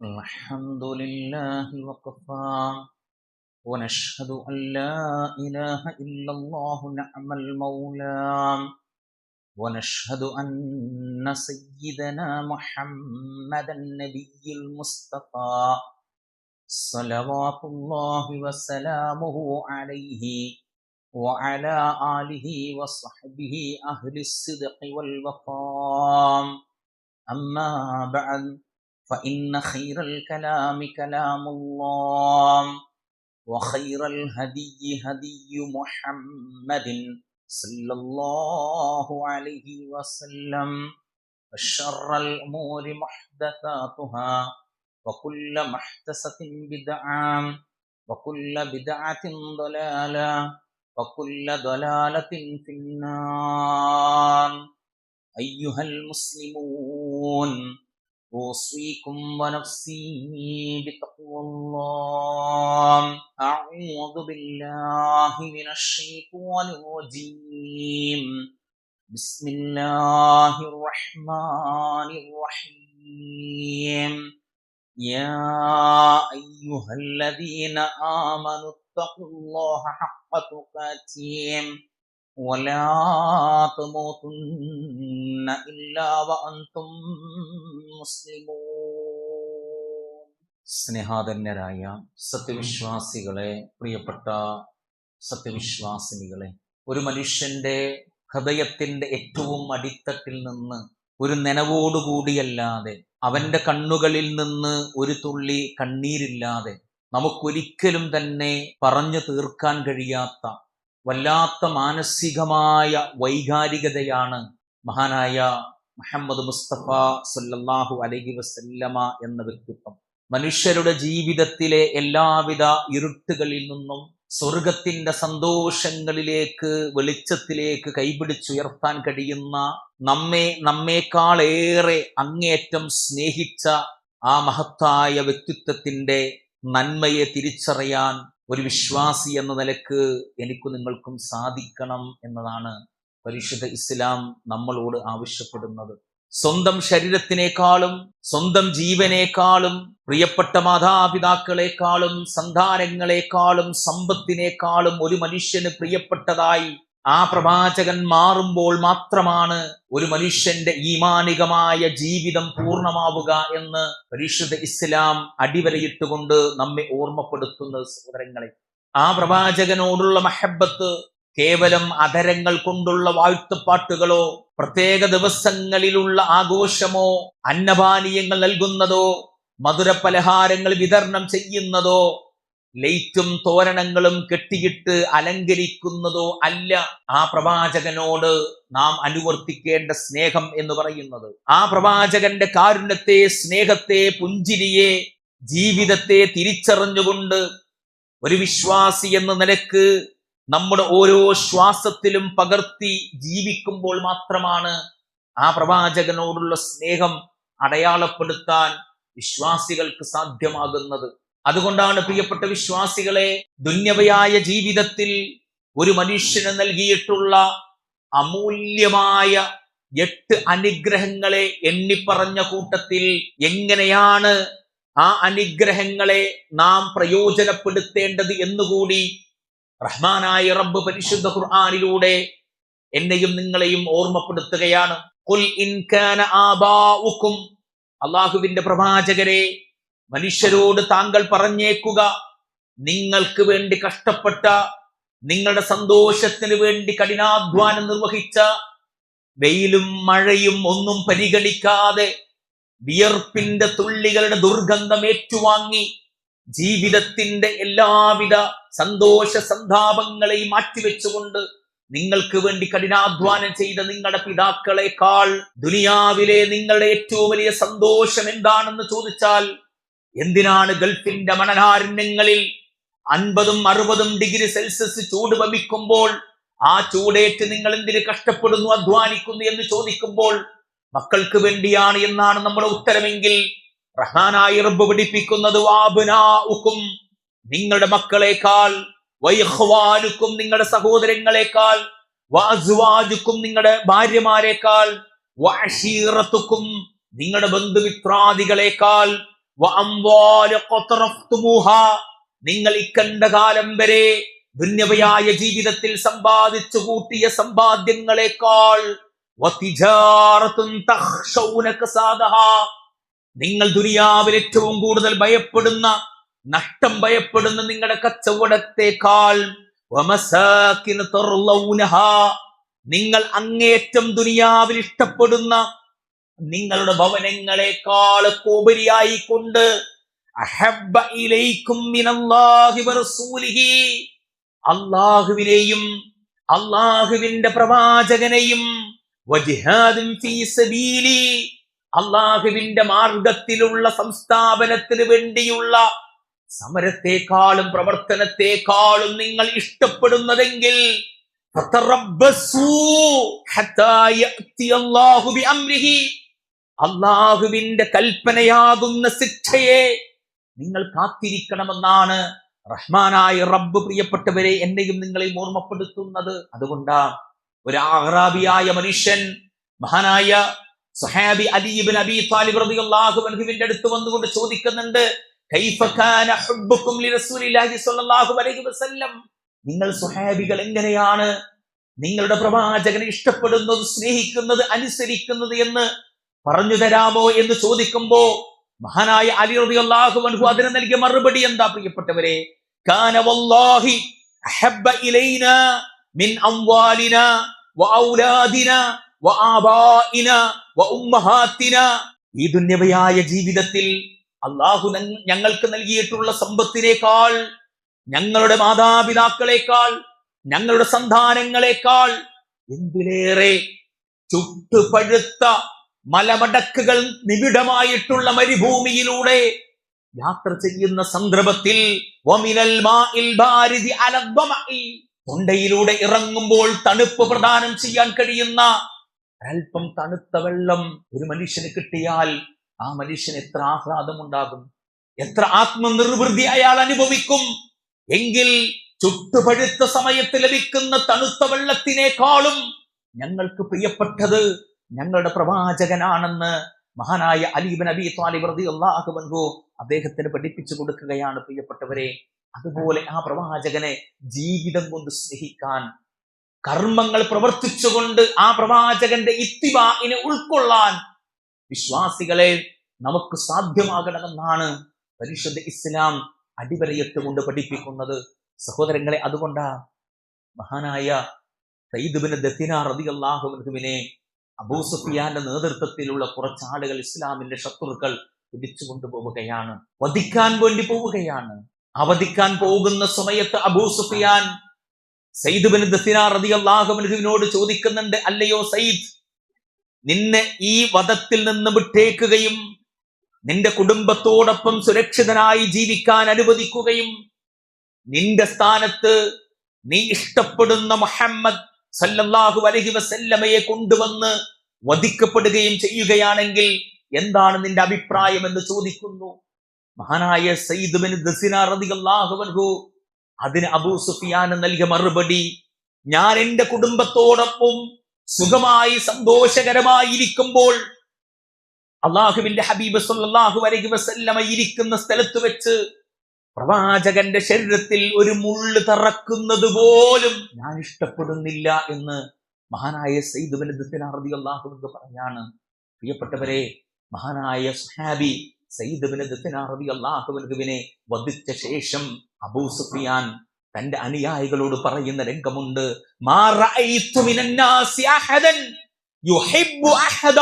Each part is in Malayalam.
الحمد لله وكفى ونشهد أن لا إله إلا الله نعم المولى ونشهد أن سيدنا محمدا النبي المصطفى صلوات الله وسلامه عليه وعلى آله وصحبه أهل الصدق والوفاء أما بعد فإن خير الكلام كلام الله وخير الهدي هدي محمد صلى الله عليه وسلم وشر الأمور محدثاتها وكل محدثة بدعة وكل بدعة ضلالة وكل ضلالة في النار. أيها المسلمون، أوصيكم ونفسي بتقوى الله. أعوذ بالله من الشيطان الرجيم. بسم الله الرحمن الرحيم. يا أيها الذين آمنوا اتقوا الله حق تقاته ولا تموتن إلا وأنتم മുസ്ലിമൂൻ. സ്നേഹാധന്യരായ സത്യവിശ്വാസികളെ, പ്രിയപ്പെട്ട സത്യവിശ്വാസിനികളെ, ഒരു മനുഷ്യന്റെ ഹൃദയത്തിന്റെ ഏറ്റവും അടിത്തട്ടിൽ നിന്ന് ഒരു നനവോടുകൂടിയല്ലാതെ, അവന്റെ കണ്ണുകളിൽ നിന്ന് ഒരു തുള്ളി കണ്ണീരില്ലാതെ നമുക്കൊരിക്കലും തന്നെ പറഞ്ഞു തീർക്കാൻ കഴിയാത്ത വല്ലാത്ത മാനസികമായ വൈകാരികതയാണ് മഹാനായ മുഹമ്മദ് മുസ്തഫ സല്ലല്ലാഹു അലൈഹി വസല്ലമ എന്ന വ്യക്തിത്വം. മനുഷ്യരുടെ ജീവിതത്തിലെ എല്ലാവിധ ഇരുട്ടുകളിൽ നിന്നും സ്വർഗത്തിന്റെ സന്തോഷങ്ങളിലേക്ക്, വെളിച്ചത്തിലേക്ക് കൈപിടിച്ചുയർത്താൻ കഴിയുന്ന, നമ്മേക്കാളേറെ അങ്ങേയറ്റം സ്നേഹിച്ച ആ മഹത്തായ വ്യക്തിത്വത്തിന്റെ നന്മയെ തിരിച്ചറിയാൻ ഒരു വിശ്വാസി എന്ന നിലക്ക് എനിക്കും നിങ്ങൾക്കും സാധിക്കണം എന്നതാണ് പരിശുദ്ധ ഇസ്ലാം നമ്മളോട് ആവശ്യപ്പെടുന്നത്. സ്വന്തം ശരീരത്തിനേക്കാളും സ്വന്തം ജീവനേക്കാളും പ്രിയപ്പെട്ട മാതാപിതാക്കളെക്കാളും സന്താനങ്ങളെക്കാളും സമ്പത്തിനേക്കാളും ഒരു മനുഷ്യന് പ്രിയപ്പെട്ടതായി ആ പ്രവാചകൻ മാറുമ്പോൾ മാത്രമാണ് ഒരു മനുഷ്യന്റെ ഈമാനികമായ ജീവിതം പൂർണ്ണമാവുക എന്ന് പരിശുദ്ധ ഇസ്ലാം അടിവരയിട്ടുകൊണ്ട് നമ്മെ ഓർമ്മപ്പെടുത്തുന്ന സഹോദരങ്ങളെ, ആ പ്രവാചകനോടുള്ള മഹബത്ത് കേവലം അധരങ്ങൾ കൊണ്ടുള്ള വാഴ്ത്തുപാട്ടുകളോ, പ്രത്യേക ദിവസങ്ങളിലുള്ള ആഘോഷമോ, അന്നപാനീയങ്ങൾ നൽകുന്നതോ, മധുര പലഹാരങ്ങൾ വിതരണം ചെയ്യുന്നതോ, ലൈറ്റും തോരണങ്ങളും കെട്ടിയിട്ട് അലങ്കരിക്കുന്നതോ അല്ല ആ പ്രവാചകനോട് നാം അനുവർത്തിക്കേണ്ട സ്നേഹം എന്ന് പറയുന്നത്. ആ പ്രവാചകന്റെ കാരുണ്യത്തെ, സ്നേഹത്തെ, പുഞ്ചിരിയെ, ജീവിതത്തെ തിരിച്ചറിഞ്ഞുകൊണ്ട് ഒരു വിശ്വാസി എന്ന നിലക്ക് നമ്മുടെ ഓരോ ശ്വാസത്തിലും പകർത്തി ജീവിക്കുമ്പോൾ മാത്രമാണ് ആ പ്രവാചകനോടുള്ള സ്നേഹം അടയാളപ്പെടുത്താൻ വിശ്വാസികൾക്ക് സാധ്യമാകുന്നത്. അതുകൊണ്ടാണ് പ്രിയപ്പെട്ട വിശ്വാസികളെ, ദുന്യവയായ ജീവിതത്തിൽ ഒരു മനുഷ്യന് നൽകിയിട്ടുള്ള അമൂല്യമായ 8 അനുഗ്രഹങ്ങളെ എണ്ണിപ്പറഞ്ഞ കൂട്ടത്തിൽ എങ്ങനെയാണ് ആ അനുഗ്രഹങ്ങളെ നാം പ്രയോജനപ്പെടുത്തേണ്ടത് എന്നുകൂടി റഹ്മാനായ റബ്ബ് പരിശുദ്ധ ഖുർആനിലൂടെ എന്നെയും നിങ്ങളെയും ഓർമ്മപ്പെടുത്തുകയാണ്. ഖുൽ ഇൻ കാന ആബാഉകും, അല്ലാഹുവിന്റെ പ്രവാചകരെ, മനുഷ്യരോട് താങ്കൾ പറഞ്ഞേക്കുക, നിങ്ങൾക്ക് വേണ്ടി കഷ്ടപ്പെട്ട, നിങ്ങളുടെ സന്തോഷത്തിന് വേണ്ടി കഠിനാധ്വാനം നിർവഹിച്ച, വെയിലും മഴയും ഒന്നും പരിഗണിക്കാതെ വിയർപ്പിന്റെ തുള്ളികളുടെ ദുർഗന്ധം ഏറ്റുവാങ്ങി ജീവിതത്തിന്റെ എല്ലാവിധ സന്തോഷ സന്താപങ്ങളെയും മാറ്റിവെച്ചുകൊണ്ട് നിങ്ങൾക്ക് വേണ്ടി കഠിനാധ്വാനം ചെയ്ത നിങ്ങളുടെ പിതാക്കളെക്കാൾ ദുനിയാവിലെ നിങ്ങളുടെ ഏറ്റവും വലിയ സന്തോഷം എന്താണെന്ന് ചോദിച്ചാൽ, എന്തിനാണ് ഗൾഫിന്റെ മണലാരണ്യങ്ങളിൽ 50-60 ഡിഗ്രി സെൽഷ്യസ് ചൂട് വമിക്കുമ്പോൾ ആ ചൂടേറ്റ് നിങ്ങൾ എന്തിന് കഷ്ടപ്പെടുന്നു, അധ്വാനിക്കുന്നു എന്ന് ചോദിക്കുമ്പോൾ മക്കൾക്ക് വേണ്ടിയാണ് എന്നാണ് നമ്മുടെ ഉത്തരമെങ്കിൽ, റഹ്മാനായ റബ്ബ് പഠിപ്പിക്കുന്നത് വാബ്നാഉകും, നിങ്ങളുടെ മക്കളെക്കാൾ, വൈഖ്വാനുക്കും, നിങ്ങളുടെ സഹോദരങ്ങളെക്കാൾ, വഅസ്വാജുക്കും, നിങ്ങളുടെ ഭാര്യമാരെക്കാൾ, വഅശീറത്തുക്കും, നിങ്ങളുടെ ബന്ധുമിത്രാദികളെക്കാൾ, വഅംവാല ഖതറഫ്തുമുഹാ, നിങ്ങൾ ഇക്കണ്ട കാലം വരെ ദുന്യവയായ ജീവിതത്തിൽ സമ്പാദിച്ചു കൂട്ടിയ സമ്പാദ്യങ്ങളെക്കാൾ വതിജാറത്തുൻ തഖ്ശൗന കസാദഹാ, നിങ്ങൾ ദുനിയാവിൽ ഏറ്റവും കൂടുതൽ ഭയപ്പെടുന്ന, നഷ്ടം ഭയപ്പെടുന്ന നിങ്ങളുടെ കച്ചവടത്തെക്കാൾ വമസാകിൻ തർലൗനഹാ, നിങ്ങൾ അങ്ങേയറ്റം ദുനിയാവിൽ ഇഷ്ടപ്പെടുന്ന നിങ്ങളുടെ ഭവനങ്ങളെക്കാൾ ഉപരിയായി കൊണ്ട് അഹബ്ബ ഇലൈക്കും മിനല്ലാഹി വറസൂലിഹി, അല്ലാഹുവിനെയും അല്ലാഹുവിന്റെ പ്രവാചകനെയും വജിഹാദുൻ ഫീ സബീലി, അല്ലാഹുവിന്റെ മാർഗത്തിലുള്ള സംസ്ഥാപനത്തിന് വേണ്ടിയുള്ള സമരത്തെക്കാളും പ്രവർത്തനത്തെക്കാളും നിങ്ങൾ ഇഷ്ടപ്പെടുന്നതെങ്കിൽ ഫതറബ്ബസൂ ഹത്താ യഅതി അല്ലാഹു ബിഅംരിഹി, അല്ലാഹുവിന്റെ കൽപ്പനയാകുന്ന ശിക്ഷയെ നിങ്ങൾ കാത്തിരിക്കണമെന്നാണ് റഹ്മാനായ റബ്ബ് പ്രിയപ്പെട്ടവരെ എന്നെയും നിങ്ങളെയും ഓർമ്മപ്പെടുത്തുന്നത്. അതുകൊണ്ടാണ് ഒരു അഅറാബിയായ മനുഷ്യൻ മഹാനായ സ്വഹാബി അലി ഇബ്നു അബീ ത്വാലിബ് റളിയല്ലാഹു അൻഹുവിന്റെ അടുത്ത് വന്നുകൊണ്ട് ചോദിക്കുന്നുണ്ട്, കൈഫ കാന ഹുബ്ബുകും ലിറസൂലില്ലാഹി സ്വല്ലല്ലാഹു അലൈഹി വസല്ലം, നിങ്ങൾ സ്വഹാബികൾ എങ്ങനെയാണ് നിങ്ങളുടെ പ്രവാചകനെ ഇഷ്ടപ്പെടുന്നത്, സ്നേഹിക്കുന്നത്, അനുസരിക്കുന്നത് എന്ന് പറഞ്ഞു തരാമോ എന്ന് ചോദിക്കുമ്പോ മഹാനായ അലി റളിയല്ലാഹു അൻഹു അതിന് നൽകിയ മറുപടി എന്താ പ്രിയപ്പെട്ടവരെ? കാന വല്ലാഹി അഹബ്ബ ഇലൈനാ മിൻ അംവാലിനാ വഔലാദിനാ വആബാഇനാ വഉമ്മഹാത്തിനാ, ഈ ദുന്യവയായ ജീവിതത്തിൽ അല്ലാഹു ഞങ്ങൾക്ക് നൽകിയിട്ടുള്ള സമ്പത്തിനേക്കാൾ, ഞങ്ങളുടെ മാതാപിതാക്കളെക്കാൾ, ഞങ്ങളുടെ സന്താനങ്ങളെക്കാൾ എന്തിലേറെ ചുട്ടുപഴുത്ത മലമടക്കുകൾ നിബിഡമായിട്ടുള്ള മരുഭൂമിയിലൂടെ യാത്ര ചെയ്യുന്ന സന്ദർഭത്തിൽ വമിനൽ മാഇൽ ബാരിദി അല ദമഇ, തൊണ്ടയിലൂടെ ഇറങ്ങുമ്പോൾ തണുപ്പ് പ്രദാനം ചെയ്യാൻ കഴിയുന്ന അല്പം തണുത്ത വെള്ളം ഒരു മനുഷ്യന് കിട്ടിയാൽ ആ മനുഷ്യന് എത്ര ആഹ്ലാദമുണ്ടാകും, എത്ര ആത്മനിർവൃതി അയാൾ അനുഭവിക്കും. എങ്കിൽ ചുട്ടുപഴുത്ത സമയത്ത് ലഭിക്കുന്ന തണുത്ത വെള്ളത്തിനേക്കാളും ഞങ്ങൾക്ക് പ്രിയപ്പെട്ടത് ഞങ്ങളുടെ പ്രവാചകനാണെന്ന് മഹാനായ അലി ഇബ്നു അബീ ത്വാലിബ് റളിയല്ലാഹു അൻഹു അദ്ദേഹത്തിന് പഠിപ്പിച്ചു കൊടുക്കുകയാണ് പ്രിയപ്പെട്ടവരെ. അതുപോലെ ആ പ്രവാചകനെ ജീവിതം കൊണ്ട് സ്നേഹിക്കാൻ, കർമ്മങ്ങൾ പ്രവർത്തിച്ചുകൊണ്ട് ആ പ്രവാചകന്റെ ഇത്തിബാഇനെ ഉൾക്കൊള്ളാൻ വിശ്വാസികളെ നമുക്ക് സാധ്യമാകണമെന്നാണ് പരിശുദ്ധ ഇസ്ലാം അടിവരയിട്ടുകൊണ്ട് പഠിപ്പിക്കുന്നത്. സഹോദരങ്ങളെ, അതുകൊണ്ടാ മഹാനായ സയ്യിദ് ഇബ്നു ദഥിന റളിയല്ലാഹു അൻഹുവിനെ അബൂ സുഫിയാന്റെ നേതൃത്വത്തിലുള്ള കുറച്ചാളുകൾ, ഇസ്ലാമിന്റെ ശത്രുക്കൾ പിടിച്ചു കൊണ്ടുപോവുകയാണ്, വധിക്കാൻ വേണ്ടി പോവുകയാണ്. അവധിക്കാൻ പോകുന്ന സമയത്ത് അബൂ സുഫിയാൻ സയ്യിദ് ഇബ്നു ദഥിന റളിയല്ലാഹു അൻഹുവിനോട് ചോദിക്കുന്നുണ്ട്, അല്ലയോ സയ്യിദ്, നിന്നെ ഈ വധത്തിൽ നിന്ന് വിട്ടേക്കുകയും നിന്റെ കുടുംബത്തോടൊപ്പം സുരക്ഷിതനായി ജീവിക്കാൻ അനുവദിക്കുകയും നിന്റെ സ്ഥാനത്ത് നീ ഇഷ്ടപ്പെടുന്ന മുഹമ്മദ് സല്ലല്ലാഹു അലൈഹി വസല്ലമയെ കൊണ്ടുവന്ന് വധിക്കപ്പെടുകയും ചെയ്യുകയാണെങ്കിൽ എന്താണ് നിന്റെ അഭിപ്രായം എന്ന് ചോദിക്കുന്നു. മഹാനായ സയ്യിദ് ഇബ്നു ദഥിന റളിയല്ലാഹു അൻഹു അതിന് അബൂ സുഫിയാൻ നൽകിയ മറുപടി, ഞാൻ എന്റെ കുടുംബത്തോടൊപ്പം സുഖമായി സന്തോഷകരമായി ഇരിക്കുമ്പോൾ അള്ളാഹുവിന്റെ ഹബീബ് സല്ലല്ലാഹു അലൈഹി വസല്ലമ ഇരിക്കുന്ന സ്ഥലത്ത് വെച്ച് പ്രവാചകന്റെ ശരീരത്തിൽ ഒരു മുള്ള് തറക്കുന്നത് പോലും ഞാൻ ഇഷ്ടപ്പെടുന്നില്ല എന്ന് മഹാനായ സയ്യിദ് ഇബ്നു ദഥിന റളിയല്ലാഹു അൻഹു പറഞ്ഞാണ്. പ്രിയപ്പെട്ടവരെ, മഹാനായ സ്വഹാബി സയ്യിദ് ഇബ്നു ദഥിന റളിയല്ലാഹു അൻഹുവിനെ വധിച്ച ശേഷം അബൂ സുഫിയാൻ തന്റെ അനുയായികളോട് പറയുന്ന രംഗമുണ്ട്, മാ റഅയ്തു മിനന്നാസി അഹദൻ യുഹിബ്ബു അഹദ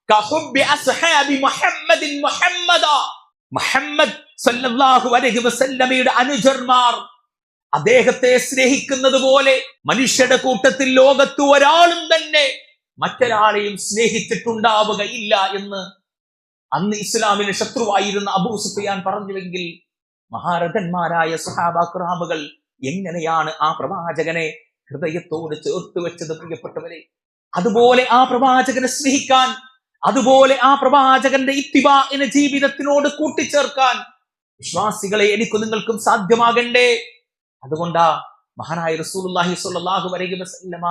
കഹുബ്ബി അസ്ഹാബി മുഹമ്മദിൻ മുഹമ്മദ, മുഹമ്മദ് സല്ലല്ലാഹു അലൈഹി വസല്ലമയുടെ അനുചരന്മാർ അദ്ദേഹത്തെ സ്നേഹിക്കുന്നത് പോലെ മനുഷ്യരുടെ കൂട്ടത്തിൽ ലോകത്ത് ഒരാളും തന്നെ മറ്റൊരാളെയും സ്നേഹിച്ചിട്ടുണ്ടാവുകയില്ല എന്ന് അന്ന് ഇസ്ലാമിന് ശത്രുവായിരുന്ന അബൂ സുഫിയാൻ പറഞ്ഞുവെങ്കിൽ മഹാരഥന്മാരായ സ്വഹാബാക്രാമുകൾ എങ്ങനെയാണ് ആ പ്രവാചകനെ ഹൃദയത്തോട് ചേർത്ത് വെച്ചത് പ്രിയപ്പെട്ടവരെ. അതുപോലെ ആ പ്രവാചകനെ സ്നേഹിക്കാൻ, അതുപോലെ ആ പ്രവാചകന്റെ ഇത്തിബാഇനെ ജീവിതത്തിനോട് കൂട്ടിച്ചേർക്കാൻ വിശ്വാസികളെ എനിക്കും നിങ്ങൾക്കും സാധ്യമാകണ്ടേ. അതുകൊണ്ടാ മഹാനായ റസൂലുള്ളാഹി സ്വല്ലല്ലാഹു അലൈഹി വസല്ലമ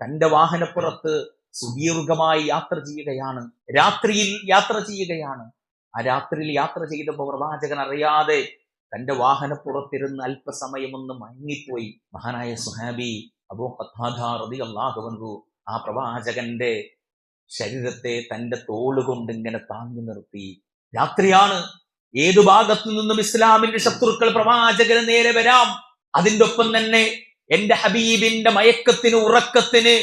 തന്റെ വാഹനപ്പുറത്ത് സുദീർഘമായി യാത്ര ചെയ്യുകയാണ്, രാത്രിയിൽ യാത്ര ചെയ്യുകയാണ്. ആ രാത്രിയിൽ യാത്ര ചെയ്തപ്പോൾ പ്രവാചകൻ അറിയാതെ തന്റെ വാഹനപ്പുറത്തിരുന്ന് അല്പസമയം ഒന്ന് മയങ്ങിപ്പോയി. മഹാനായ സുഹാബി അബൂ ഖത്താദ റളിയല്ലാഹു അൻഹു ആ പ്രവാചകന്റെ ശരീരത്തെ തന്റെ തോളുകൊണ്ട് ഇങ്ങനെ താങ്ങി നിർത്തി. രാത്രിയാണ്, ഏതു ഭാഗത്തു നിന്നും ഇസ്ലാമിന്റെ ശത്രുക്കൾ പ്രവാചകന് നേരെ വരാം. അതിന്റെ ഒപ്പം തന്നെ എന്റെ ഹബീബിന്റെ മയക്കത്തിന്, ഉറക്കത്തിന്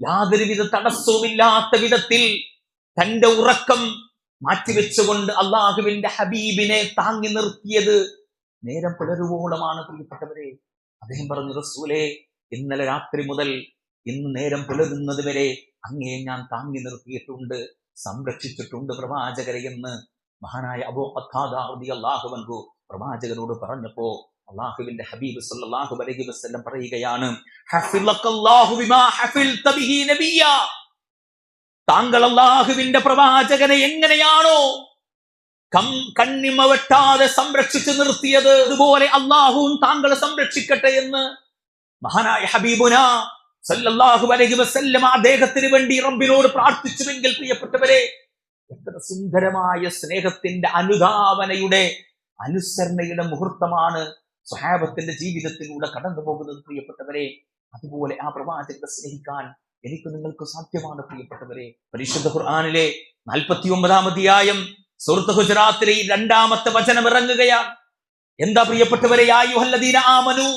യാതൊരുവിധ തടസ്സവുമില്ലാത്ത വിധത്തിൽ തന്റെ ഉറക്കം മാറ്റിവെച്ചുകൊണ്ട് അള്ളാഹുവിന്റെ ഹബീബിനെ താങ്ങി നിർത്തിയത് നേരം പുലരുവോളമാണ്. പ്രിയപ്പെട്ടവരെ, അദ്ദേഹം പറഞ്ഞു, റസൂലേ, ഇന്നലെ രാത്രി മുതൽ ഇന്ന് നേരം പുലരുന്നത് വരെ അങ്ങേ ഞാൻ താങ്ങി നിർത്തിയിട്ടുണ്ട്, സംരക്ഷിച്ചിട്ടുണ്ട് പ്രവാചകരെ എന്ന് മഹാനായ അബൂ ഖത്താദ റളിയല്ലാഹു അൻഹു പ്രവാചകനോട് പറഞ്ഞപ്പോ അള്ളാഹുവിന്റെ ഹബീബ് സല്ലല്ലാഹു അലൈഹി വസല്ലം പറയുകയാണ്, ഹഫിളക്കല്ലാഹു ബിമാ ഹഫിൽത ബിഹി നബിയ. താങ്കൾ അള്ളാഹുവിന്റെ പ്രവാചകനെ എങ്ങനെയാണോ കണ്ണിമ വെട്ടാതെ സംരക്ഷിച്ചു നിർത്തിയത്, അതുപോലെ അള്ളാഹുവും താങ്കളെ സംരക്ഷിക്കട്ടെ എന്ന് മഹാനായ ഹബീബുന സല്ലല്ലാഹു അലൈഹി വസല്ലം അദ്ദേഹത്തിന് വേണ്ടി റബ്ബിനോട് പ്രാർത്ഥിച്ചുവെങ്കിൽ പ്രിയപ്പെട്ടവരെ, എത്ര സുന്ദരമായ സ്നേഹത്തിന്റെ, അനുധാവനയുടെ, അനുസരണയുടെ മുഹൂർത്തമാണ് സ്വഹാബത്തിന്റെ ജീവിതത്തിലൂടെ കടന്നു പോകുന്നത് പ്രിയപ്പെട്ടവരെ. അതുപോലെ ആ പ്രവാചകനെ സ്നേഹിക്കാൻ എനിക്ക് നിങ്ങൾക്ക് സാധ്യമാണ് പ്രിയപ്പെട്ടവരെ. പരിശുദ്ധ ഖുർആനിലെ 49-ാം അധ്യായം സൂറത്ത് ഹുജറാത്തിലെ 2-ാമത്തെ വചനം ഇറങ്ങുകയാണ്. എന്താ പ്രിയപ്പെട്ടവരെ? യാ അയ്യുഹല്ലദീന ആമനു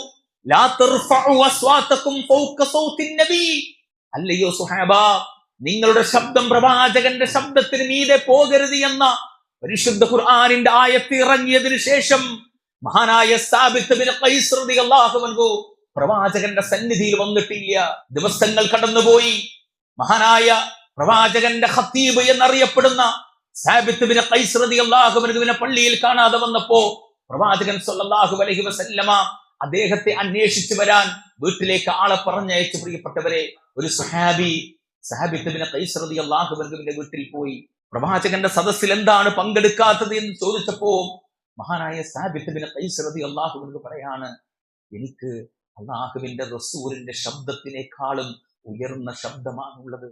ലാ തർഫഉ അസ്വാതകും ഫൗക സൗത്തിൻ നബി. അല്ലയോ സുഹാബ, നിങ്ങളുടെ ശബ്ദം പ്രവാചകന്റെ ശബ്ദത്തിന് മീതെ പോകരുത് എന്ന പരിശുദ്ധ ഖുർആനിന്റെ ആയത്ത് ഇറങ്ങിയതിനു ശേഷം മഹാനായ സാബിത്ത് ബിൻ ഖൈസ് റളിയല്ലാഹു അൻഹു പ്രവാചകന്റെ സന്നിധിയിൽ വന്നിട്ടില്ല. ദിവസങ്ങൾ കടന്നുപോയി. മഹാനായ പ്രവാചകന്റെ ഖത്തീബ് എന്നറിയപ്പെടുന്ന സാബിത്ത് ബിൻ ഖൈസ് റളിയല്ലാഹു അൻഹുവിനെ പള്ളിയിൽ കാണാതെ വന്നപ്പോ പ്രവാചകൻ സല്ലല്ലാഹു അലൈഹി വസല്ലമ അദ്ദേഹത്തെ അന്വേഷിച്ചു വരാൻ വീട്ടിലേക്ക് ആളെ പറഞ്ഞയച്ചു. പ്രിയപ്പെട്ടവരെ, ഒരു സുഹാബി സാബിത്ത് ബിൻ ഖൈസ് റളിയല്ലാഹു അൻഹുവിന്റെ വീട്ടിൽ പോയി. പ്രവാചകന്റെ സദസ്സിൽ എന്താണ് പങ്കെടുക്കാത്തത് എന്ന് ചോദിച്ചപ്പോ മഹാനായ സാബിത്ത് ബിൻ ഖൈസ് റളിയല്ലാഹു അൻഹു പറയാണ്, എനിക്ക് അല്ലാഹുവിന്റെ റസൂലിന്റെ ശബ്ദത്തിനേക്കാളും ഉയർന്ന ശബ്ദമാണുള്ളത്.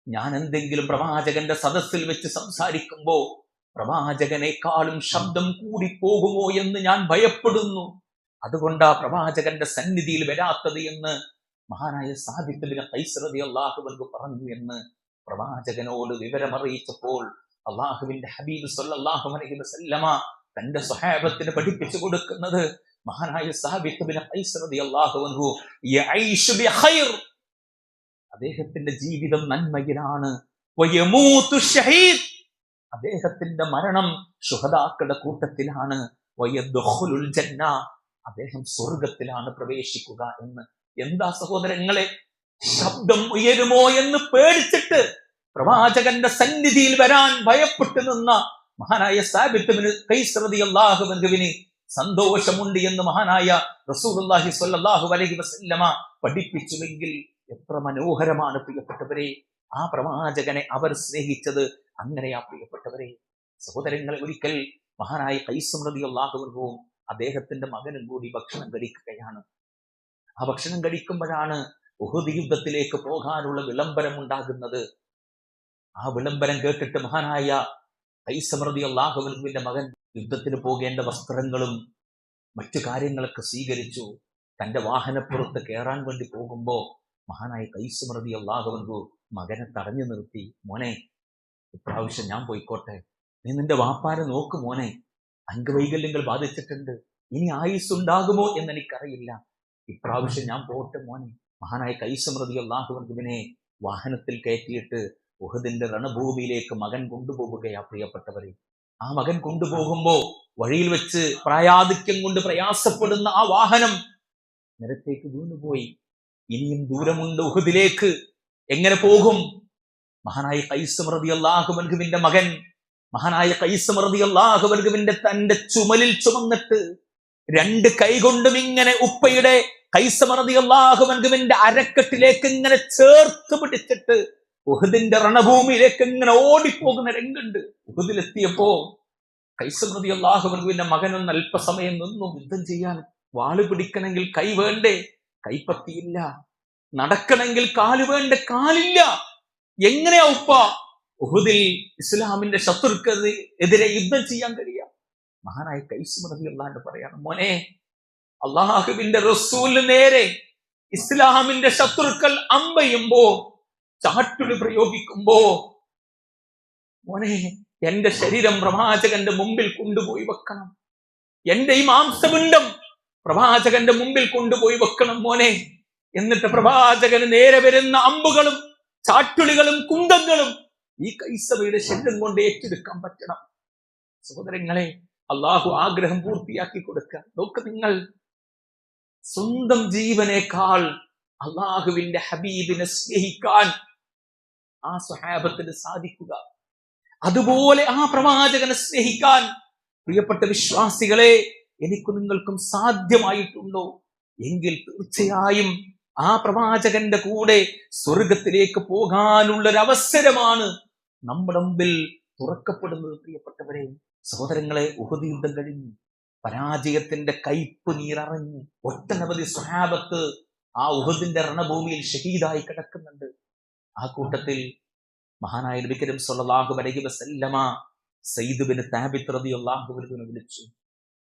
ഞാൻ എന്തെങ്കിലും പ്രവാചകന്റെ സദസ്സിൽ വെച്ച് സംസാരിക്കുമ്പോ പ്രവാചകനേക്കാളും ശബ്ദം കൂടി പോകുമോ എന്ന് ഞാൻ ഭയപ്പെടുന്നു. അതുകൊണ്ടാ പ്രവാചകന്റെ സന്നിധിയിൽ വരാത്തത് എന്ന് മഹാനായ സാബിത്ത് ബിൻ ഖൈസ് റളിയല്ലാഹു അൻഹു പറഞ്ഞു എന്ന് പ്രവാചകനോട് വിവരമറിയിച്ചപ്പോൾ അള്ളാഹുവിന്റെ ഹബീബ് സല്ലല്ലാഹു അലൈഹി വസല്ലമ തന്റെ സ്വഹാബത്തിന് പഠിപ്പിച്ചു കൊടുക്കുന്നത് മഹാനായ സാബിത്ത് ബിൻ ഖൈസ് റളിയല്ലാഹു അൻഹു യഈശു ബിഖൈർ, അദ്ദേഹത്തിന്റെ ജീവിതം നന്മയിലാണ്. വയമൂതു ഷഹീദ്, അദ്ദേഹത്തിന്റെ മരണം ശുഹദാക്കളുടെ കൂട്ടത്തിലാണ്. വയദ്ഖുലുൽ ജന്ന, അദ്ദേഹം സ്വർഗത്തിലാണ് പ്രവേശിക്കുക എന്ന്. എന്താ സഹോദരങ്ങളെ, ശബ്ദം ഉയരുമോ എന്ന് പേടിച്ചിട്ട് പ്രവാചകന്റെ സന്നിധിയിൽ വരാൻ ഭയപ്പെട്ടു നിന്ന മഹാനായ സാബിത്ത് ബിൻ ഖൈസ് റളിയല്ലാഹു അൻഹുവിന് സന്തോഷമുണ്ട് എന്ന് മഹാനായ റസൂലുള്ളാഹി സ്വല്ലല്ലാഹു അലൈഹി വസല്ലമ പഠിപ്പിച്ചുവെങ്കിൽ എത്ര മനോഹരമാണ് പ്രിയപ്പെട്ടവരെ. ആ പ്രവാചകനെ അവർ സ്നേഹിച്ചത് അങ്ങനെയാ പ്രിയപ്പെട്ടവരെ. സഹോദരങ്ങളെ, ഒരിക്കൽ മഹാനായ ഖൈസ് റളിയല്ലാഹു അൻഹു അദ്ദേഹത്തിന്റെ മകനും കൂടി ഭക്ഷണം കഴിക്കുകയാണ്. ആ ഭക്ഷണം കഴിക്കുമ്പോഴാണ് ഉഹുദ് യുദ്ധത്തിലേക്ക് പോകാനുള്ള വിളംബരം ഉണ്ടാകുന്നത്. ആ വിളംബരം കേട്ടിട്ട് മഹാനായ ഖൈസ് റളിയല്ലാഹു അൻഹുവിന്റെ മകൻ യുദ്ധത്തിന് പോകേണ്ട വസ്ത്രങ്ങളും മറ്റു കാര്യങ്ങളൊക്കെ സ്വീകരിച്ചു. തന്റെ വാഹനപ്പുറത്ത് കയറാൻ വേണ്ടി പോകുമ്പോ മഹാനായ ഖൈസ് റളിയല്ലാഹു അൻഹു മകനെ തടഞ്ഞു നിർത്തി. മോനെ, ഇപ്രാവശ്യം ഞാൻ പോയിക്കോട്ടെ, നീ നിന്റെ വാപ്പാരെ നോക്ക് മോനെ, അംഗവൈകല്യങ്ങൾ ബാധിച്ചിട്ടുണ്ട്, ഇനി ആയുസ് ഉണ്ടാകുമോ എന്ന് എനിക്കറിയില്ല, ഇപ്രാവശ്യം ഞാൻ പോട്ടെ മോനെ. മഹാനായ ഖൈസ് റളിയല്ലാഹു അൻഹുവിനെ വാഹനത്തിൽ കയറ്റിയിട്ട് ഉഹദിന്റെ രണഭൂമിയിലേക്ക് മകൻ കൊണ്ടുപോവുകയാ പ്രിയപ്പെട്ടവരെ. ആ മകൻ കൊണ്ടുപോകുമ്പോ വഴിയിൽ വെച്ച് പ്രായാധിക്യം കൊണ്ട് പ്രയാസപ്പെടുന്ന ആ വാഹനം നിരത്തേക്ക് വീണുപോയി. ഇനിയും ദൂരമുണ്ട് ഉഹദിലേക്ക്, എങ്ങനെ പോകും? മഹാനായ ഖൈസ് റളിയല്ലാഹു അൻഹുവിന്റെ മകൻ മഹാനായ ഖൈസ് റളിയല്ലാഹു അൻഹുവിന്റെ തന്റെ ചുമലിൽ ചുമന്നിട്ട് രണ്ട് കൈകൊണ്ടും ഇങ്ങനെ ഉപ്പയുടെ ഖൈസ് റളിയല്ലാഹു അൻഹുവിന്റെ അരക്കെട്ടിലേക്ക് ഇങ്ങനെ ചേർത്ത് പിടിച്ചിട്ട് ഉഹദിന്റെ രണഭൂമിയിലേക്ക് ഇങ്ങനെ ഓടിപ്പോകുന്ന രംഗുണ്ട്. ഉഹദിലെത്തിയപ്പോ ഖൈസ് റളിയല്ലാഹു അൻഹുവിന്റെ മകനൊന്ന് അല്പസമയം നിന്നു. യുദ്ധം ചെയ്യാൻ വാള് പിടിക്കണമെങ്കിൽ കൈ വേണ്ടേ? കൈപ്പത്തിയില്ല. നടക്കണമെങ്കിൽ കാല് വേണ്ടേ? കാലില്ല. എങ്ങനെയാ ഉപ്പ ഉഹുദിൽ ഇസ്ലാമിന്റെ ശത്രുക്കെതിരെ യുദ്ധം ചെയ്യാൻ കഴിയാം. മഹാനായ കൈസ് റളിയല്ലാഹു അൻഹു പറയാണ്, മോനെ, അള്ളാഹുവിന്റെ റസൂലിന് നേരെ ഇസ്ലാമിന്റെ ശത്രുക്കൾ അമ്പെയ്യുമ്പോ, ചാട്ടുളി പ്രയോഗിക്കുമ്പോ, മോനെ, എന്റെ ശരീരം പ്രവാചകന്റെ മുമ്പിൽ കൊണ്ടുപോയി വെക്കണം. എന്റെ ഈ മാംസപിണ്ഡം പ്രവാചകന്റെ മുമ്പിൽ കൊണ്ടുപോയി വെക്കണം മോനെ. എന്നിട്ട് പ്രവാചകന് നേരെ വരുന്ന അമ്പുകളും ചാട്ടുളികളും കുന്തങ്ങളും ഈ കൈസവയുടെ ശരീരം കൊണ്ട് ഏറ്റെടുക്കാൻ പറ്റണം. സഹോദരങ്ങളെ, അള്ളാഹു ആഗ്രഹം പൂർത്തിയാക്കി കൊടുക്കുക. നോക്ക് നിങ്ങൾ, സ്വന്തം ജീവനേക്കാൾ അള്ളാഹുവിന്റെ ഹബീബിനെ സ്നേഹിക്കാൻ ആ സ്വഹാബത്തിന് സാധിക്കുക. അതുപോലെ ആ പ്രവാചകനെ സ്നേഹിക്കാൻ പ്രിയപ്പെട്ട വിശ്വാസികളെ എനിക്കും നിങ്ങൾക്കും സാധ്യമായിട്ടുണ്ടോ എങ്കിൽ തീർച്ചയായും ആ പ്രവാചകന്റെ കൂടെ സ്വർഗത്തിലേക്ക് പോകാനുള്ളൊരവസരമാണ് നമ്മുടെ മുമ്പിൽ തുറക്കപ്പെടുന്നത്. പ്രിയപ്പെട്ടവരെ, സഹോദരങ്ങളെ, ഉഹദ് യുദ്ധം കഴിഞ്ഞു, പരാജയത്തിന്റെ കയ്പ് നീരറിഞ്ഞു. ഒട്ടനവധി സ്വഹാബത്ത് ആ ഉഹദിന്റെ രണഭൂമിയിൽ ഷഹീദായി കിടക്കുന്നുണ്ട്. ആ കൂട്ടത്തിൽ മഹാനായ നബി കരീം സ്വല്ലല്ലാഹു അലൈഹി വസല്ലമ സയ്യിദ് ബിൻ താബിത്ത് റളിയല്ലാഹു അൻഹുവിനെ വിളിച്ചു.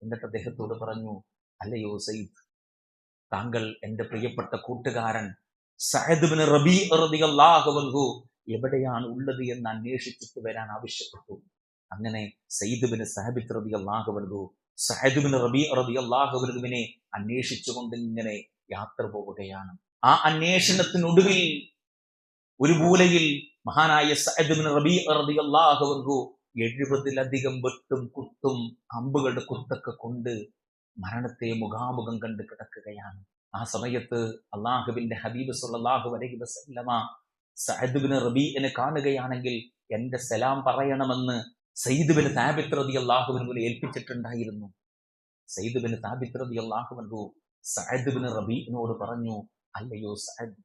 എന്നിട്ട് അദ്ദേഹത്തോട് പറഞ്ഞു, അല്ലയോ സയ്യിദ്, താങ്കൾ എന്റെ പ്രിയപ്പെട്ട കൂട്ടുകാരൻ സഅദ് ബിൻ റബീഅ റളിയല്ലാഹു അൻഹു എവിടെയാണ് ഉള്ളത് എന്ന് അന്വേഷിച്ചിട്ട് വരാൻ ആവശ്യപ്പെട്ടു. അങ്ങനെ സയ്യിദ് ബിൻ സാബിത്ത് റളിയല്ലാഹു അൻഹു സഅദ് ബിൻ റബീഅ റളിയല്ലാഹു അൻഹുവിനെ അന്വേഷിച്ചുകൊണ്ട് ഇങ്ങനെ യാത്ര പോവുകയാണ്. ആ അന്വേഷണത്തിനൊടുവിൽ ഒരു മൂലയിൽ മഹാനായ സഅദ് ബിൻ റബീഅ റളിയല്ലാഹു അൻഹു 70-ലധികം വെട്ടും കുത്തും അമ്പുകളുടെ കുത്തൊക്കെ കൊണ്ട് മരണത്തെ മുഖാമുഖം കണ്ട് കിടക്കുകയാണ്. ആ സമയത്ത് അള്ളാഹുവിന്റെ ഹബീബ് സ്വല്ലല്ലാഹു അലൈഹി വസല്ലമ സഅദ് ബിൻ റബീഅനെ കാണുകയാണെങ്കിൽ എന്റെ സലാം പറയണമെന്ന് സയ്യിദ് ബിൻ താബിത്ത് റളിയല്ലാഹു അൻഹുവിനെ ഏൽപ്പിച്ചിട്ടുണ്ടായിരുന്നു. സയ്യിദ് ബിൻ താബിത്ത് റളിയല്ലാഹു അൻഹു സഅദ് ബിൻ റബീഅനോട് പറഞ്ഞു, അല്ലയോ സഅദ്,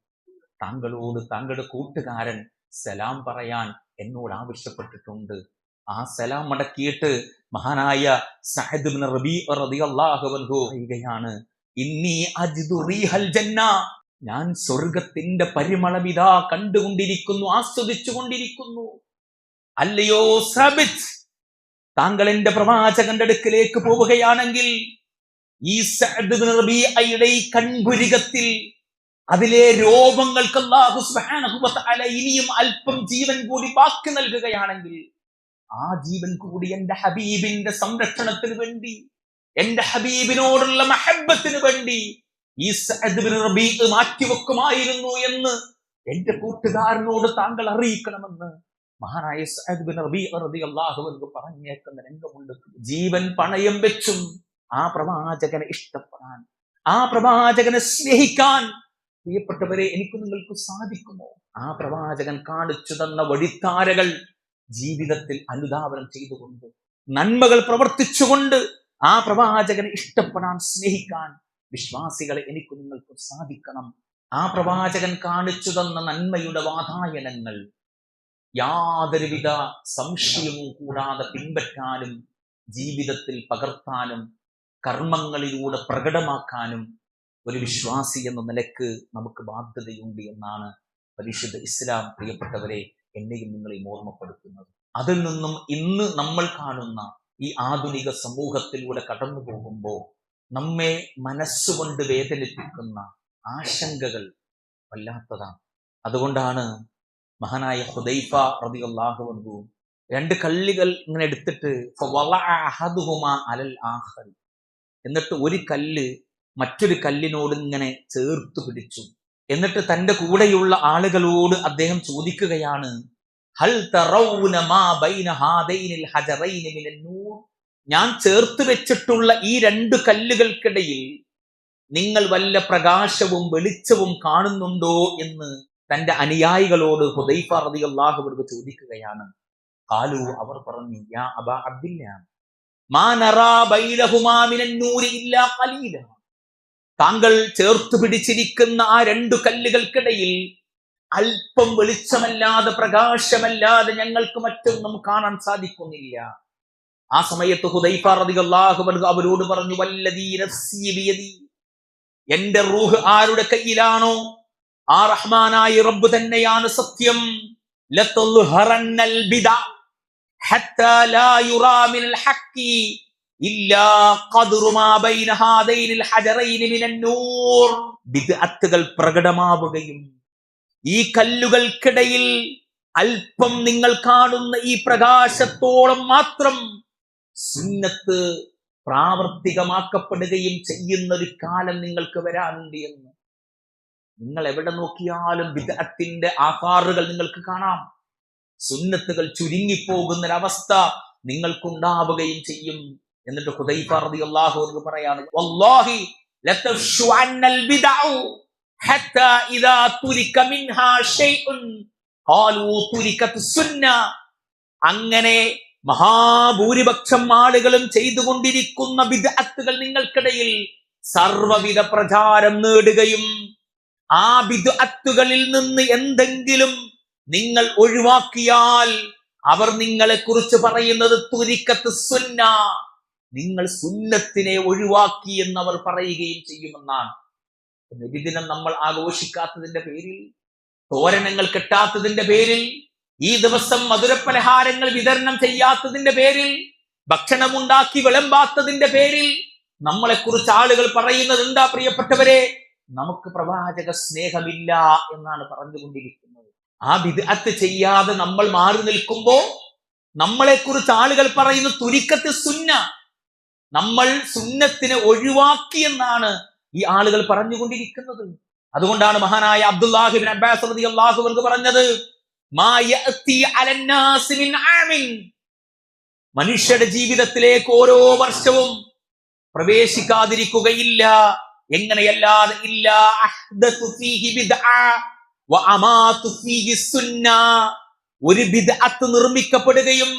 താങ്കളോട് താങ്കളുടെ കൂട്ടുകാരൻ സലാം പറയാൻ എന്നോട് ആവശ്യപ്പെട്ടിട്ടുണ്ട്. ആ സലാം മടക്കിയിട്ട് മഹാനായ സഅദ് ബിൻ റബീഅ റളിയല്ലാഹു അൻഹു പറയുകയാണ്, ഇന്നി അജ്ദു റീഹൽ ജന്ന, ഞാൻ സ്വർഗത്തിന്റെ പരിമളമിതാ കണ്ടുകൊണ്ടിരിക്കുന്നു, ആസ്വദിച്ചു കൊണ്ടിരിക്കുന്നു. അല്ലയോ സാബിത്ത്, താങ്കൾ എന്റെ പ്രവാചകന്റെ അടുക്കിലേക്ക് പോവുകയാണെങ്കിൽ ഈ സഅദ് ബിൻ റബീഅയുടെ ഈ കൺപുരികത്തിൽ അതിലെ രോമങ്ങൾക്ക് അല്ലാഹു സുബ്ഹാനഹു വ തആല ഇനിയും അല്പം ജീവൻ കൂടി ബാക്കി നൽകുകയാണെങ്കിൽ ആ ജീവൻ കൂടി എന്റെ ഹബീബിന്റെ സംരക്ഷണത്തിന് വേണ്ടി, എന്റെ ഹബീബിനോടുള്ള മഹബ്ബത്തിന് വേണ്ടി ഈ സഅദ് ബിൻ റബീഅ മാറ്റിവെക്കുമായിരുന്നു എന്ന് എന്റെ കൂട്ടുകാരനോട് താങ്കൾ അറിയിക്കണമെന്ന് മഹാനായ സഅദ് ബിൻ റബീഅ റളിയല്ലാഹു അൻഹു പറഞ്ഞേക്കുന്ന രംഗമുണ്ട്. ജീവൻ പണയം വെച്ചും ആ പ്രവാചകനെ ഇഷ്ടപ്പെടാൻ, ആ പ്രവാചകനെ സ്നേഹിക്കാൻ പ്രിയപ്പെട്ടവരെ എനിക്ക് നിങ്ങൾക്ക് സാധിക്കുമോ? ആ പ്രവാചകൻ കാണിച്ചു തന്ന വഴിത്താരകൾ ജീവിതത്തിൽ അനുധാവനം ചെയ്തുകൊണ്ട്, നന്മകൾ പ്രവർത്തിച്ചുകൊണ്ട് ആ പ്രവാചകനെ ഇഷ്ടപ്പെടാൻ, സ്നേഹിക്കാൻ വിശ്വാസികളെ എനിക്ക് നിങ്ങൾക്ക് സാധിക്കണം. ആ പ്രവാചകൻ കാണിച്ചു തന്ന നന്മയുടെ വാതായനങ്ങൾ യാതൊരുവിധ സംശയവും കൂടാതെ പിൻപറ്റാനും ജീവിതത്തിൽ പകർത്താനും കർമ്മങ്ങളിലൂടെ പ്രകടമാക്കാനും ഒരു വിശ്വാസി എന്ന നിലക്ക് നമുക്ക് ബാധ്യതയുണ്ട് എന്നാണ് പരിശുദ്ധ ഇസ്ലാം പ്രിയപ്പെട്ടവരെ എന്നെയും നിങ്ങളെയും ഓർമ്മപ്പെടുത്തുന്നത്. അതിൽ നിന്നും ഇന്ന് നമ്മൾ കാണുന്ന ഈ ആധുനിക സമൂഹത്തിലൂടെ കടന്നു പോകുമ്പോൾ നമ്മെ മനസ്സുകൊണ്ട് വേദനിപ്പിക്കുന്ന ആശങ്കകൾ വല്ലാത്തതാണ്. അതുകൊണ്ടാണ് മഹാനായ ഹുദൈഫ റളിയല്ലാഹു അൻഹു 2 കല്ലുകൾ ഇങ്ങനെ എടുത്തിട്ട് എന്നിട്ട് ഒരു കല്ല് മറ്റൊരു കല്ലിനോട് ഇങ്ങനെ ചേർത്ത് പിടിച്ചു. എന്നിട്ട് തന്റെ കൂടെയുള്ള ആളുകളോട് അദ്ദേഹം ചോദിക്കുകയാണ്, ഹൽ തറൗന മാ ബൈന ഹാദൈനിൽ ഹജറൈനി മിനൻ നൂർ, ഞാൻ ചേർത്ത് വെച്ചിട്ടുള്ള ഈ 2 കല്ലുകൾക്കിടയിൽ നിങ്ങൾ വല്ല പ്രകാശവും വെളിച്ചവും കാണുന്നുണ്ടോ എന്ന് തന്റെ അനുയായികളോട് ഹുദൈഫ റളിയല്ലാഹു അൻഹു ചോദിക്കുകയാണ്. ഖാലു, അവർ പറഞ്ഞു, യാ അബാ അബ്ദില്ലാ മാ നറാ ബൈനഹുമാ മിനൻ നൂരി ഇല്ലാ ഖലീല, താങ്കൾ ചേർത്ത് പിടിച്ചിരിക്കുന്ന ആ 2 കല്ലുകൾക്കിടയിൽ അല്പം വെളിച്ചമല്ലാതെ, പ്രകാശമല്ലാതെ ഞങ്ങൾക്ക് മറ്റൊന്നും കാണാൻ സാധിക്കുന്നില്ല. ആ സമയത്ത് ഹുദൈഫ റളിയല്ലാഹു അൻഹു അവരോട് പറഞ്ഞു, വല്ലദീ നഫ്സി ബിയദി, എന്റെ റൂഹ് ആരുടെ കയ്യിലാണോ ആ റഹ്മാനായ റബ്ബ് തന്നെയാണ് സത്യം. ലതൽഹറന്നൽ ബിദഅ ഹത്താ ലാ യുറാ മിനൽ ഹഖ്ഖി ഇല്ലാ ഖദ്റു മാ ബൈന ഹാദൈനിൽ ഹജറൈനി മിനൻ നൂർ. ബിദ്അത്തുകൾ പ്രകടമാവുകയും ഈ കല്ലുകൾക്കിടയിൽ അല്പം നിങ്ങൾ കാണുന്ന ഈ പ്രകാശത്തോളം മാത്രം സുന്നത്ത് പ്രാവർത്തികമാക്കപ്പെടുകയും ചെയ്യുന്ന ഒരു കാലം നിങ്ങൾക്ക് വരാനുണ്ട് എന്ന്. നിങ്ങൾ എവിടെ നോക്കിയാലും ബിദ്അത്തിന്റെ ആകാറുകൾ നിങ്ങൾക്ക് കാണാം. സുന്നത്തുകൾ ചുരുങ്ങിപ്പോകുന്നൊരവസ്ഥ നിങ്ങൾക്കുണ്ടാവുകയും ചെയ്യും. എന്നിട്ട് ഹുദൈഫ റളിയല്ലാഹു അൻഹു പറയാണ്, വല്ലാഹി ലതഫ്ശുഅന്നൽ ബിദഉ ഹത്താ ഇദാ തുരിക മിൻഹാ ഷൈഉൻ ഖാലൂ തുരികത് സുന്ന. അങ്ങനെ മഹാഭൂരിപക്ഷം ആളുകളും ചെയ്തുകൊണ്ടിരിക്കുന്ന ബിദ്അത്തുകൾ നിങ്ങൾക്കിടയിൽ സർവവിധ പ്രചാരം നേടുകയും ആ ബിദ്അത്തുകളിൽ നിന്ന് എന്തെങ്കിലും നിങ്ങൾ ഒഴിവാക്കിയാൽ അവർ നിങ്ങളെ കുറിച്ച് പറയുന്നത് തുരിക്കത്ത് സുന്ന, നിങ്ങൾ സുന്നത്തിനെ ഒഴിവാക്കി എന്നവർ പറയുകയും ചെയ്യുമെന്നാണ്. നബിദിനം നമ്മൾ ആഘോഷിക്കാത്തതിന്റെ പേരിൽ, തോരണങ്ങൾ കെട്ടാത്തതിന്റെ പേരിൽ, ഈ ദിവസം മധുരപലഹാരങ്ങൾ വിതരണം ചെയ്യാത്തതിന്റെ പേരിൽ, ഭക്ഷണമുണ്ടാക്കി വിളമ്പാത്തതിന്റെ പേരിൽ നമ്മളെ കുറിച്ച് ആളുകൾ പറയുന്നത് എന്താ പ്രിയപ്പെട്ടവരെ? നമുക്ക് പ്രവാചക സ്നേഹമില്ല എന്നാണ് പറഞ്ഞുകൊണ്ടിരിക്കുന്നത്. ആ ബിദ്അത്ത് ചെയ്യാതെ നമ്മൾ മാറി നിൽക്കുമ്പോ നമ്മളെ കുറിച്ച് ആളുകൾ പറയുന്നു തുരിക്കത്ത് സുന്ന, നമ്മൾ സുന്നത്തിനെ ഒഴിവാക്കി എന്നാണ് ഈ ആളുകൾ പറഞ്ഞുകൊണ്ടിരിക്കുന്നത്. അതുകൊണ്ടാണ് മഹാനായ അബ്ദുല്ലാഹി ഇബ്നു അബ്ബാസ് റളിയല്ലാഹു അൻഹു പറഞ്ഞത്, മാ യഅതി അലന്നാസി മിൻ ആമിൻ, മനുഷ്യരുടെ ജീവിതത്തിലേക്ക് ഓരോ വർഷവും പ്രവേശിക്കാതിരിക്കുകയില്ല, എങ്ങനെയല്ലാതെ ഇല്ല അഹ്ദതു ഫീഹി ബിദ്അ വ അമാതു ഫീഹി സുന്ന, ഒരു ബിദ്അത്ത് നിർമ്മിക്കപ്പെടുകയും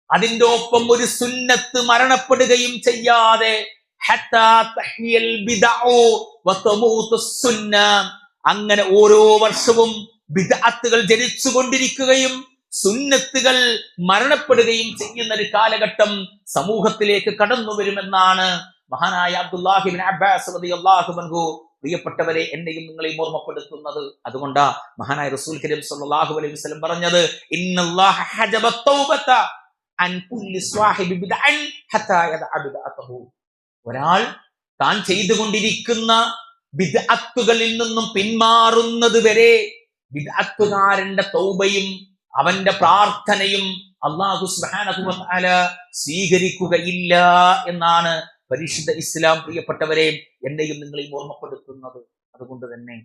അതിന്റെ ഒപ്പം ഒരു സുന്നത്ത് മരണപ്പെടുകയും ചെയ്യാതെ ഹത്താ തഹ്യൽ ബിദ്അഉ വ തമൂതു സുന്ന, അങ്ങനെ ഓരോ വർഷവും ബിദ്അത്തുകൾ ജനിച്ചുകൊണ്ടിരിക്കുകയും സുന്നത്തുകൾ മരണപ്പെടുകയും ചെയ്യുന്ന ഒരു കാലഘട്ടം സമൂഹത്തിലേക്ക് കടന്നു വരുമെന്നാണ് മഹാനായ അബ്ദുല്ലാഹി ഇബ്നു അബ്ബാസ് റളിയല്ലാഹു അൻഹു പ്രിയപ്പെട്ടവരെ എന്നെയും നിങ്ങളെയും ഓർമ്മപ്പെടുത്തുന്നത്. അതുകൊണ്ടാ മഹാനായ റസൂൽ കരീം സ്വല്ലല്ലാഹു അലൈഹി വസല്ലം പറഞ്ഞത്, ഇന്നല്ലാഹ ഹജബ തൗബത അൻ കുല്ലി സ്വാഹിബി ബിദ്അൻ ഹത്താ യദഅ ബിദ്അതഹു. ഒരാൾ താൻ ചെയ്തുകൊണ്ടിരിക്കുന്ന ബിദ്അത്തുകളിൽ നിന്നും പിന്മാറുന്നത് വരെ ബിദ്അത്തുകാരന്റെ തൗബയും അവന്റെ പ്രാർത്ഥനയും അല്ലാഹു സുബ്ഹാനഹു വ തആല സ്വീകരിക്കുകയില്ല എന്നാണ് പരിശുദ്ധ ഇസ്ലാം പ്രിയപ്പെട്ടവരെ എന്നെയും നിങ്ങളെയും ഓർമ്മപ്പെടുത്തുന്നത്. അതുകൊണ്ട് തന്നെ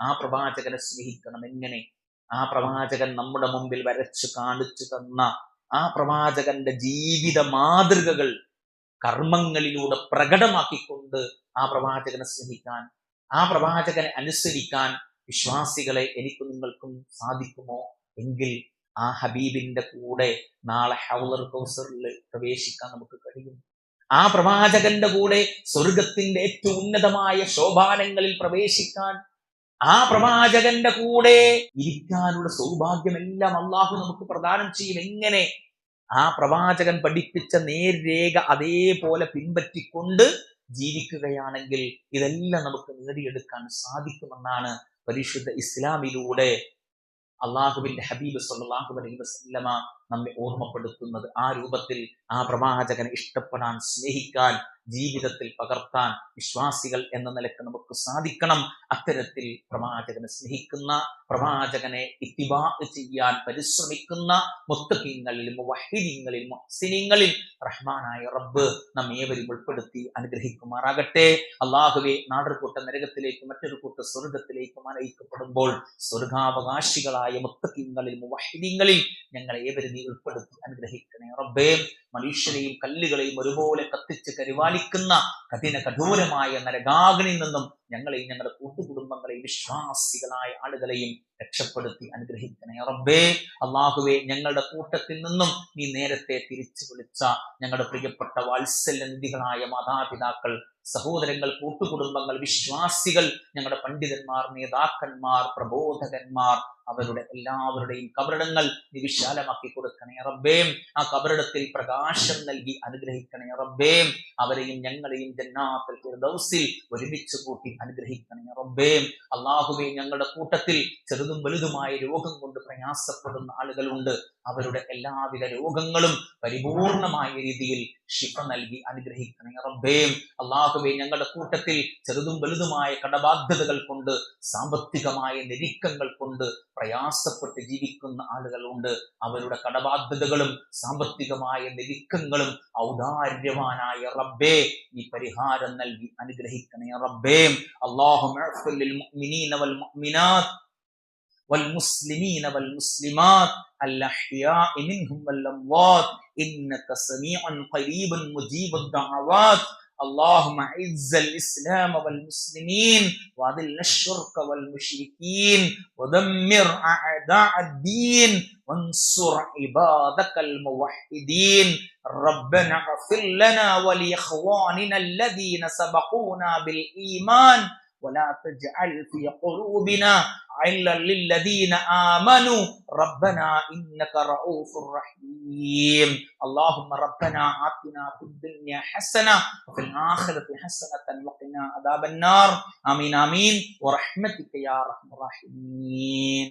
ആ പ്രവാചകനെ സ്നേഹിക്കണം. എങ്ങനെ? ആ പ്രവാചകൻ നമ്മുടെ മുമ്പിൽ വരച്ചു കാണിച്ചു തന്ന ആ പ്രവാചകന്റെ ജീവിത മാതൃകകൾ കർമ്മങ്ങളിലൂടെ പ്രകടമാക്കിക്കൊണ്ട് ആ പ്രവാചകനെ സ്നേഹിക്കാൻ, ആ പ്രവാചകനെ അനുസരിക്കാൻ വിശ്വാസികളെ എനിക്കും നിങ്ങൾക്കും സാധിക്കുമോ? എങ്കിൽ ആ ഹബീബിന്റെ കൂടെ നാളെ ഹൗളർ കൗസറിൽ പ്രവേശിക്കാൻ നമുക്ക് കഴിയും. ആ പ്രവാചകന്റെ കൂടെ സ്വർഗത്തിന്റെ ഏറ്റവും ഉന്നതമായ ശോഭാനങ്ങളിൽ പ്രവേശിക്കാൻ, ആ പ്രവാചകന്റെ കൂടെ ഇരിക്കാനുള്ള സൗഭാഗ്യമെല്ലാം അള്ളാഹു നമുക്ക് പ്രദാനം ചെയ്യും. എങ്ങനെ? ആ പ്രവാചകൻ പഠിപ്പിച്ച നേർരേഖ അതേപോലെ പിൻപറ്റിക്കൊണ്ട് ജീവിക്കുകയാണെങ്കിൽ ഇതെല്ലാം നമുക്ക് നേടിയെടുക്കാൻ സാധിക്കുമെന്നാണ് പരിശുദ്ധ ഇസ്ലാമിലൂടെ അള്ളാഹുവിന്റെ ഹബീബ് സല്ലല്ലാഹു അലൈഹി വസല്ലമ നമ്മെ ഓർമ്മപ്പെടുത്തുന്നത്. ആ രൂപത്തിൽ ആ പ്രവാചകനെ ഇഷ്ടപ്പെടാൻ, സ്നേഹിക്കാൻ, ജീവിതത്തിൽ പകർത്താൻ വിശ്വാസികൾ എന്ന നിലക്ക് നമുക്ക് സാധിക്കണം. അത്തരത്തിൽ പ്രവാചകനെ സ്നേഹിക്കുന്ന, പ്രവാചകനെ ഇത്തിബാ ചെയ്യാൻ പരിശ്രമിക്കുന്ന മുത്തഖീങ്ങളിൽ, മുവഹ്ഹിദീങ്ങളിൽ, മുഹ്സിനീങ്ങളിൽ റഹ്മാനായ റബ്ബ് നമ്മേവരും ഉൾപ്പെടുത്തി അനുഗ്രഹിക്കുമാറാകട്ടെ. അള്ളാഹുവെ, നാടൊരുകൂട്ട നരകത്തിലേക്കും മറ്റൊരു കൂട്ട സ്വർഗത്തിലേക്കും അനയിക്കപ്പെടുമ്പോൾ സ്വർഗാവകാശികളായ മുത്തഖീങ്ങളിൽ, മുവഹ്ഹിദീങ്ങളിൽ ഞങ്ങളെ ഏവരും നീ ഉൾപ്പെടുത്തി അനുഗ്രഹിക്കണേ റബ്ബേ. മനുഷ്യരെയും കല്ലുകളെയും ഒരുപോലെ കത്തിച്ച് കരിവാലിക്കുന്ന കഠോരമായ നരകാഗ്നിയിൽ നിന്നും ഞങ്ങളെയും ഞങ്ങളുടെ കൂട്ടുകുടുംബങ്ങളെയും വിശ്വാസികളായ ആളുകളെയും രക്ഷപ്പെടുത്തി അനുഗ്രഹിക്കണേ റബ്ബേ. അള്ളാഹുവെ, ഞങ്ങളുടെ കൂട്ടത്തിൽ നിന്നും നീ നേരത്തെ തിരിച്ചു വിളിച്ച ഞങ്ങളുടെ പ്രിയപ്പെട്ട വാത്സല്യനിധികളായ മാതാപിതാക്കൾ, സഹോദരങ്ങൾ, കൂട്ടുകുടുംബങ്ങൾ, വിശ്വാസികൾ, ഞങ്ങളുടെ പണ്ഡിതന്മാർ, നേതാക്കന്മാർ, പ്രബോധകന്മാർ, അവരുടെ എല്ലാവരുടെയും കബറിടങ്ങൾ നീ വിശാലമാക്കി കൊടുക്കണേ റബ്ബേ. ആ കബറിടത്തിൽ പ്രകാശം നൽകി അനുഗ്രഹിക്കണേ റബ്ബേ. അവരെയും ഞങ്ങളെയും ജന്നാത്തുൽ ഫിർദൗസിൽ ഒരുമിച്ച് കൂട്ടി അനുഗ്രഹിക്കണേ റബ്ബേ. അല്ലാഹുവേ, ഞങ്ങളുടെ കൂട്ടത്തിൽ ചെറുതും വലുതുമായ രോഗം കൊണ്ട് പ്രയാസപ്പെടുന്ന ആളുകളുണ്ട്. അവരുടെ എല്ലാവിധ രോഗങ്ങളും പരിപൂർണമായ രീതിയിൽ ശിഫ നൽകി അനുഗ്രഹിക്കണേ റബ്ബേ. അല്ലാഹുവേ, ഞങ്ങളുടെ കൂട്ടത്തിൽ ചെറുതും വലുതുമായ കടബാധ്യതകൾ കൊണ്ട്, സാമ്പത്തികമായ ഞെരുക്കങ്ങൾ കൊണ്ട് പ്രയാസപ്പെട്ട് ജീവിക്കുന്ന ആളുകളുണ്ട്. അവരുടെ കടബാധ്യതകളും സാമ്പത്തികമായ ഞെരുക്കങ്ങളും ഔദാര്യവാനായ റബ്ബേ നീ പരിഹാരം നൽകി അനുഗ്രഹിക്കണേ റബ്ബേ. അല്ലാഹുമ്മ ഇഗ്ഫിർ ലിൽ മുഅ്മിനീന വൽ മുഅ്മിനാത്ത് والمسلمين والمسلمات الأحياء منهم والأموات إنك سميع قريب مجيب الدعوات. اللهم أعز الإسلام والمسلمين وأذل الشرك والمشركين ودمر أعداء الدين وانصر عبادك الموحدين. ربنا اغفر لنا ولإخواننا الذين سبقونا بالإيمان ولا تجعل في قلوبنا غلا للذين آمنوا ربنا إنك رؤوف رحيم. اللهم ربنا آتنا في الدنيا حسنة وفي الآخرة حسنة وقنا عذاب النار. آمين آمين ورحمتك يا أرحم الراحمين.